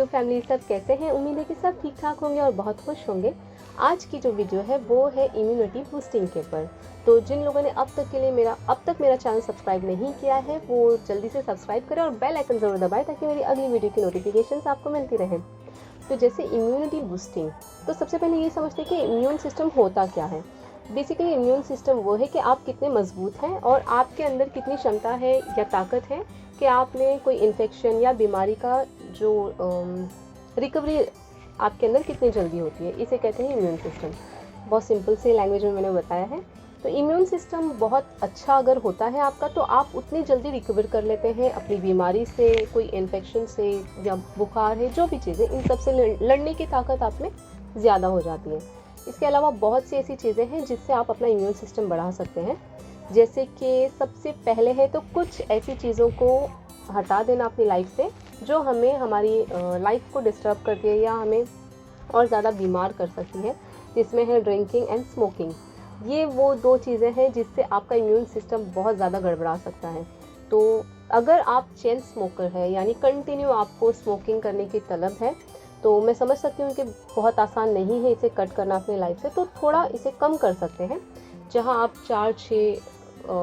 Family, सब कैसे हैं? उम्मीद है कि सब ठीक ठाक होंगे और बहुत खुश होंगे। आज की जो वीडियो है वो है इम्यूनिटी बूस्टिंग के ऊपर। तो जिन लोगों ने अब तक मेरा चैनल सब्सक्राइब नहीं किया है वो जल्दी से सब्सक्राइब करें और बेल आइकन ज़रूर दबाएं ताकि मेरी अगली वीडियो की नोटिफिकेशंस आपको मिलती रहें। तो जैसे इम्यूनिटी बूस्टिंग, तो सबसे पहले ये समझते हैं कि इम्यून सिस्टम होता क्या है। बेसिकली इम्यून सिस्टम वो है कि आप कितने मजबूत हैं और आपके अंदर कितनी क्षमता है या ताकत है कि आपने कोई इन्फेक्शन या बीमारी का जो रिकवरी आपके अंदर कितनी जल्दी होती है, इसे कहते हैं इम्यून सिस्टम। बहुत सिंपल से लैंग्वेज में मैंने बताया है। तो इम्यून सिस्टम बहुत अच्छा अगर होता है आपका, तो आप उतनी जल्दी रिकवर कर लेते हैं अपनी बीमारी से, कोई इन्फेक्शन से या बुखार है, जो भी चीज़ें, इन सब से लड़ने की ताकत आप में ज़्यादा हो जाती है। इसके अलावा बहुत सी ऐसी चीज़ें हैं जिससे आप अपना इम्यून सिस्टम बढ़ा सकते हैं। जैसे कि सबसे पहले है तो कुछ ऐसी चीज़ों को हटा देना अपनी लाइफ से जो हमें हमारी लाइफ को डिस्टर्ब करती है या हमें और ज़्यादा बीमार कर सकती है, जिसमें है ड्रिंकिंग एंड स्मोकिंग। ये वो दो चीज़ें हैं जिससे आपका इम्यून सिस्टम बहुत ज़्यादा गड़बड़ा सकता है। तो अगर आप चेन स्मोकर है, यानी कंटिन्यू आपको स्मोकिंग करने की तलब है, तो मैं समझ सकती हूँ कि बहुत आसान नहीं है इसे कट करना अपनी लाइफ से, तो थोड़ा इसे कम कर सकते हैं। जहाँ आप 4-6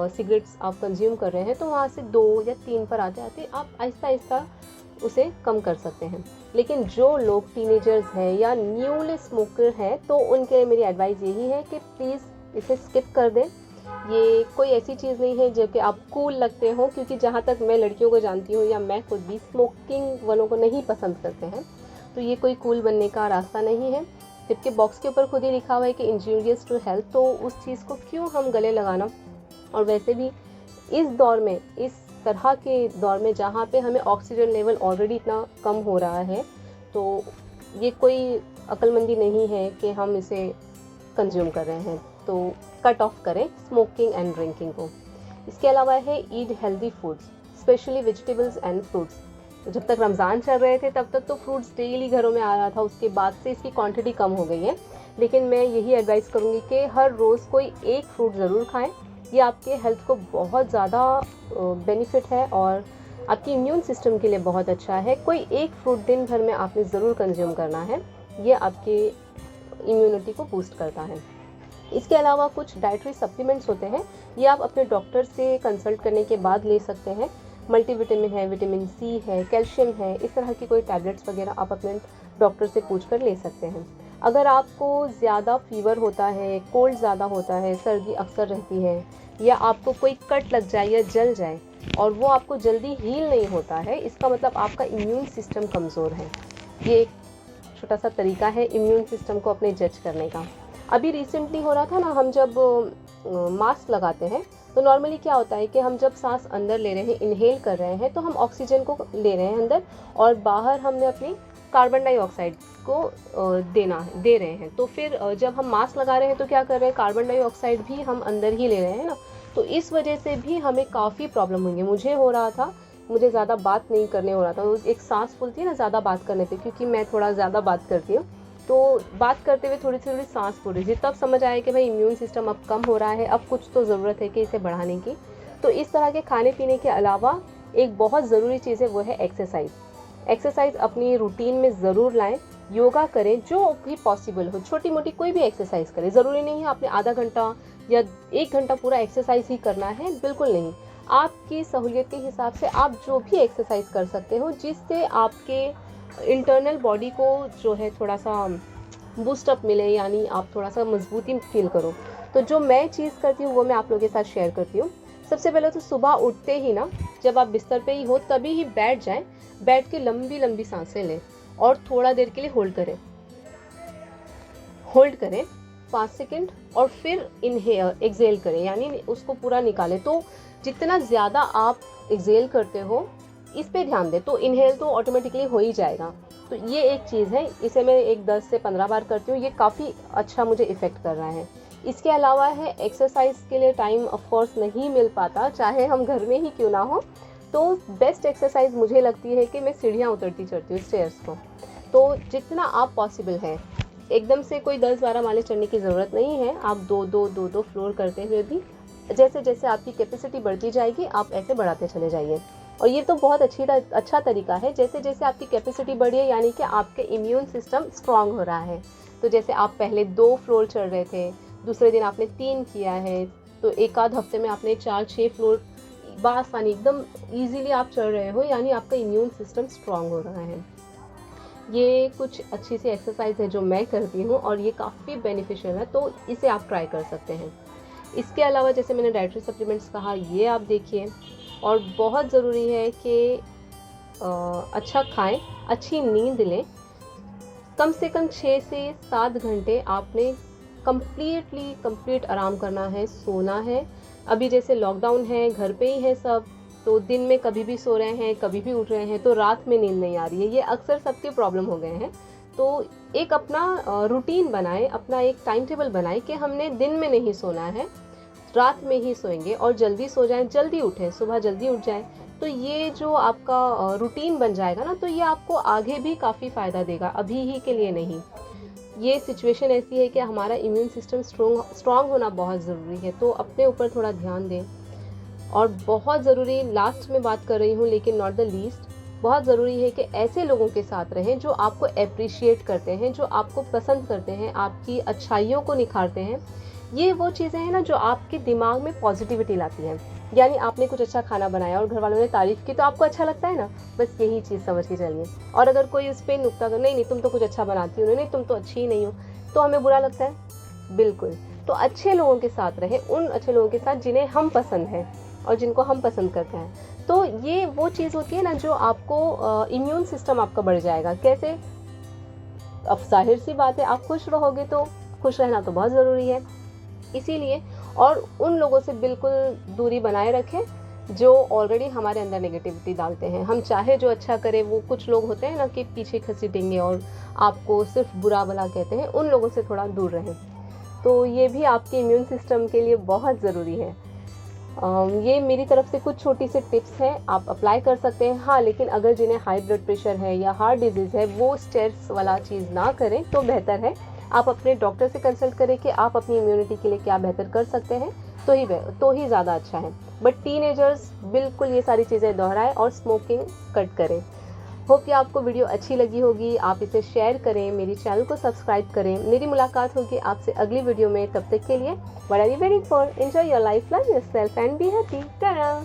सिगरेट्स आप कंज्यूम कर रहे हैं, तो वहाँ से 2 या 3 पर आते आते आप आहिस्ता आहिस्ता उसे कम कर सकते हैं। लेकिन जो लोग टीनेजर्स हैं या न्यूली स्मोकर हैं, तो उनके लिए मेरी एडवाइस यही है कि प्लीज़ इसे स्किप कर दें। ये कोई ऐसी चीज़ नहीं है जो कि आप कूल लगते हो, क्योंकि जहाँ तक मैं लड़कियों को जानती हूँ या मैं खुद भी, स्मोकिंग वालों को नहीं पसंद करते हैं। तो ये कोई कूल बनने का रास्ता नहीं है। जबकि बॉक्स के ऊपर खुद ही लिखा हुआ है कि इंजूरियस टू हेल्थ, तो उस चीज़ को क्यों हम गले लगाना। और वैसे भी इस दौर में, इस तरह के दौर में जहाँ पे हमें ऑक्सीजन लेवल ऑलरेडी इतना कम हो रहा है, तो ये कोई अक्लमंदी नहीं है कि हम इसे कंज्यूम कर रहे हैं। तो कट ऑफ करें स्मोकिंग एंड ड्रिंकिंग को। इसके अलावा है eat healthy foods, specially vegetables and fruits. तो जब तक रमज़ान चल रहे थे तब तक तो फ्रूट्स डेली घरों में आ रहा था, उसके बाद से इसकी क्वांटिटी कम हो गई है। लेकिन मैं यही एडवाइस करूँगी कि हर रोज़ कोई एक फ्रूट ज़रूर खाएं। ये आपके हेल्थ को बहुत ज़्यादा बेनिफिट है और आपकी इम्यून सिस्टम के लिए बहुत अच्छा है। कोई एक फ्रूट दिन भर में आपने ज़रूर कंज्यूम करना है, ये आपके इम्यूनिटी को बूस्ट करता है। इसके अलावा कुछ डाइटरी सप्लीमेंट्स होते हैं, ये आप अपने डॉक्टर से कंसल्ट करने के बाद ले सकते हैं। मल्टीविटामिन है, विटामिन सी है, कैल्शियम है, इस तरह की कोई टैबलेट्स वगैरह आप अपने डॉक्टर से पूछ कर ले सकते हैं। अगर आपको ज़्यादा फीवर होता है, कोल्ड ज़्यादा होता है, सर्दी अक्सर रहती है, या आपको कोई कट लग जाए या जल जाए और वो आपको जल्दी हील नहीं होता है, इसका मतलब आपका इम्यून सिस्टम कमज़ोर है। ये एक छोटा सा तरीका है इम्यून सिस्टम को अपने जज करने का। अभी रिसेंटली हो रहा था ना, हम जब मास्क लगाते हैं तो नॉर्मली क्या होता है कि हम जब सांस अंदर ले रहे हैं, इनहेल कर रहे हैं, तो हम ऑक्सीजन को ले रहे हैं अंदर और बाहर हमने अपनी कार्बन डाइऑक्साइड को दे रहे हैं। तो फिर जब हम मास्क लगा रहे हैं तो क्या कर रहे हैं, कार्बन डाइऑक्साइड भी हम अंदर ही ले रहे हैं ना। तो इस वजह से भी हमें काफ़ी प्रॉब्लम हुई है। मुझे हो रहा था, मुझे ज़्यादा बात नहीं करने हो रहा था, तो एक सांस फूलती है ना ज़्यादा बात करने पे, क्योंकि मैं थोड़ा ज़्यादा बात करती हूँ, तो बात करते हुए थोड़ी थोड़ी सांस फूल रही थी। तब समझ आया कि भाई इम्यून सिस्टम अब कम हो रहा है, अब कुछ तो ज़रूरत है कि इसे बढ़ाने की। तो इस तरह के खाने पीने के अलावा एक बहुत ज़रूरी चीज़ है, वो है एक्सरसाइज। एक्सरसाइज अपनी रूटीन में ज़रूर लाएं। योगा करें जो भी पॉसिबल हो, छोटी मोटी कोई भी एक्सरसाइज करें। ज़रूरी नहीं है आपने आधा घंटा या 1 घंटा पूरा एक्सरसाइज ही करना है, बिल्कुल नहीं। आपकी सहूलियत के हिसाब से आप जो भी एक्सरसाइज कर सकते हो जिससे आपके इंटरनल बॉडी को जो है थोड़ा सा बूस्टअप मिले, यानी आप थोड़ा सा मजबूती फील करो। तो जो मैं चीज़ करती हूँ वो मैं आप लोगों के साथ शेयर करती हूँ। सबसे पहले तो सुबह उठते ही ना, जब आप बिस्तर पे ही हो तभी ही बैठ जाएं, बैठ के लंबी लंबी सांसें लें और थोड़ा देर के लिए होल्ड करें 5 सेकंड, और फिर एक्सेल करें, यानी उसको पूरा निकालें। तो जितना ज़्यादा आप एक्सेल करते हो इस पे ध्यान दें, तो इनहेल तो ऑटोमेटिकली हो ही जाएगा। तो ये एक चीज़ है, इसे मैं 10 से 15 बार करती हूँ, ये काफ़ी अच्छा मुझे इफ़ेक्ट कर रहा है। इसके अलावा है एक्सरसाइज के लिए टाइम ऑफ कोर्स नहीं मिल पाता, चाहे हम घर में ही क्यों ना हो, तो बेस्ट एक्सरसाइज मुझे लगती है कि मैं सीढ़ियाँ उतरती चढ़ती हूँ, स्टेयर्स को। तो जितना आप पॉसिबल है, एकदम से कोई 10-12 माले चढ़ने की ज़रूरत नहीं है। आप दो फ्लोर करते हुए भी जैसे जैसे आपकी कैपेसिटी बढ़ती जाएगी आप ऐसे बढ़ाते चले जाइए। और ये तो बहुत अच्छा तरीका है। जैसे जैसे आपकी कैपेसिटी बढ़ी है यानी कि आपके इम्यून सिस्टम स्ट्रांग हो रहा है। तो जैसे आप पहले 2 फ्लोर चढ़ रहे थे, दूसरे दिन आपने 3 किया है, तो एक आध हफ्ते में आपने 4-6 फ्लोर बासानी एकदम ईजीली आप चढ़ रहे हो, यानी आपका इम्यून सिस्टम स्ट्रांग हो रहा है। ये कुछ अच्छी सी एक्सरसाइज है जो मैं करती हूँ और ये काफ़ी बेनिफिशियल है, तो इसे आप ट्राई कर सकते हैं। इसके अलावा जैसे मैंने डाइटरी सप्लीमेंट्स कहा, ये आप देखिए। और बहुत ज़रूरी है कि अच्छा खाएं, अच्छी नींद लें। कम से कम 6 से 7 घंटे आपने कंप्लीट आराम करना है, सोना है। अभी जैसे लॉकडाउन है, घर पे ही है सब, तो दिन में कभी भी सो रहे हैं, कभी भी उठ रहे हैं, तो रात में नींद नहीं आ रही है। ये अक्सर सबके प्रॉब्लम हो गए हैं। तो एक अपना रूटीन बनाएं, अपना एक टाइम टेबल बनाएं कि हमने दिन में नहीं सोना है, रात में ही सोएंगे और जल्दी सो जाएं, जल्दी उठें, सुबह जल्दी उठ जाएं। तो ये जो आपका रूटीन बन जाएगा ना, तो ये आपको आगे भी काफ़ी फ़ायदा देगा, अभी ही के लिए नहीं। ये सिचुएशन ऐसी है कि हमारा इम्यून सिस्टम स्ट्रॉन्ग होना बहुत ज़रूरी है, तो अपने ऊपर थोड़ा ध्यान दें। और बहुत ज़रूरी, लास्ट में बात कर रही हूँ लेकिन नॉट द लीस्ट, बहुत ज़रूरी है कि ऐसे लोगों के साथ रहें जो आपको अप्रिशिएट करते हैं, जो आपको पसंद करते हैं, आपकी अच्छाइयों को निखारते हैं। ये वो चीज़ें हैं ना जो आपके दिमाग में पॉजिटिविटी लाती हैं। यानी आपने कुछ अच्छा खाना बनाया और घर वालों ने तारीफ़ की तो आपको अच्छा लगता है ना, बस यही चीज़ समझ के चलिए। और अगर कोई उस पर नुक्ता कर, नहीं तुम तो कुछ अच्छा बनाती हो, नहीं तुम तो अच्छी ही नहीं हो, तो हमें बुरा लगता है, बिल्कुल। तो अच्छे लोगों के साथ रहें, उन अच्छे लोगों के साथ जिन्हें हम पसंद हैं और जिनको हम पसंद करते हैं। तो ये वो चीज़ होती है ना जो आपको इम्यून सिस्टम आपका बढ़ जाएगा। कैसे? अब जाहिर सी बात है, आप खुश रहोगे तो खुश रहना तो बहुत ज़रूरी है, इसीलिए। और उन लोगों से बिल्कुल दूरी बनाए रखें जो ऑलरेडी हमारे अंदर नेगेटिविटी डालते हैं। हम चाहे जो अच्छा करें, वो कुछ लोग होते हैं ना कि पीछे घसीटेंगे और आपको सिर्फ बुरा भला कहते हैं, उन लोगों से थोड़ा दूर रहें। तो ये भी आपके इम्यून सिस्टम के लिए बहुत ज़रूरी है। ये मेरी तरफ से कुछ छोटी सी टिप्स हैं, आप अप्लाई कर सकते हैं। हाँ, लेकिन अगर जिन्हें हाई ब्लड प्रेशर है या हार्ट डिजीज़ है, वो स्टेरॉइड्स वाला चीज़ ना करें तो बेहतर है। आप अपने डॉक्टर से कंसल्ट करें कि आप अपनी इम्यूनिटी के लिए क्या बेहतर कर सकते हैं, तो ही ज़्यादा अच्छा है। बट टीनेजर्स बिल्कुल ये सारी चीज़ें दोहराएं और स्मोकिंग कट करें। होप कि आपको वीडियो अच्छी लगी होगी, आप इसे शेयर करें, मेरी चैनल को सब्सक्राइब करें। मेरी मुलाकात होगी आपसे अगली वीडियो में, तब तक के लिए what are you waiting for? Enjoy your life, love yourself and be happy. Tata.